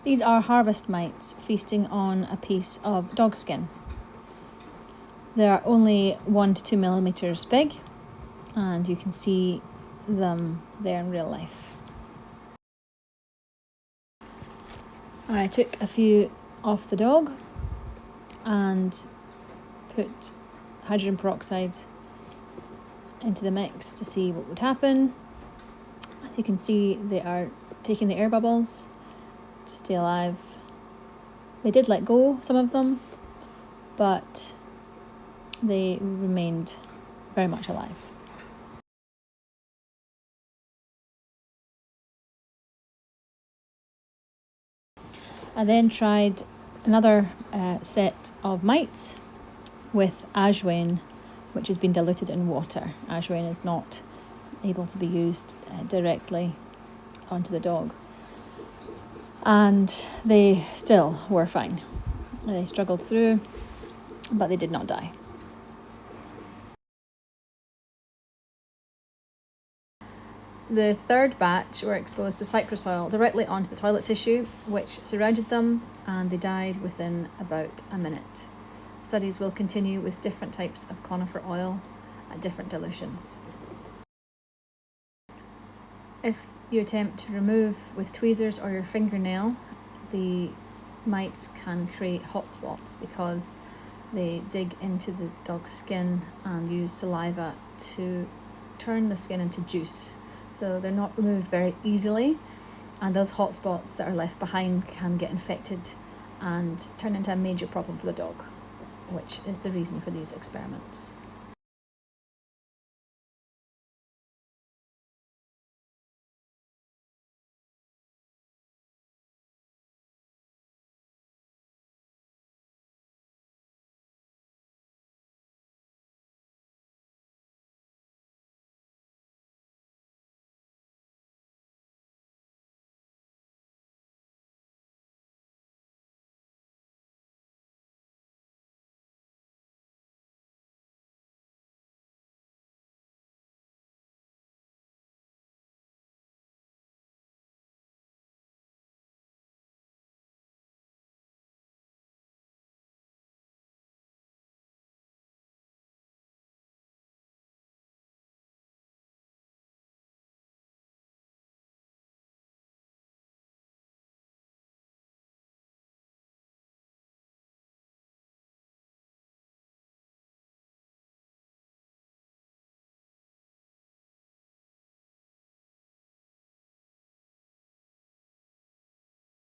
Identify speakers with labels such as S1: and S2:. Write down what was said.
S1: These are harvest mites feasting on a piece of dog skin. They are only 1 to 2 millimeters big, and you can see them there in real life. I took a few off the dog and put hydrogen peroxide into the mix to see what would happen. As you can see, they are taking the air bubbles to stay alive. They did let go, some of them, but they remained very much alive. I then tried another set of mites with Ajwain, which has been diluted in water. Ajwain is not able to be used directly onto the dog. And they still were fine. They struggled through, but they did not die. The third batch were exposed to cypress oil directly onto the toilet tissue, which surrounded them, and they died within about a minute. Studies will continue with different types of conifer oil at different dilutions. If you attempt to remove with tweezers or your fingernail, the mites can create hot spots because they dig into the dog's skin and use saliva to turn the skin into juice. So they're not removed very easily, and those hot spots that are left behind can get infected and turn into a major problem for the dog, which is the reason for these experiments.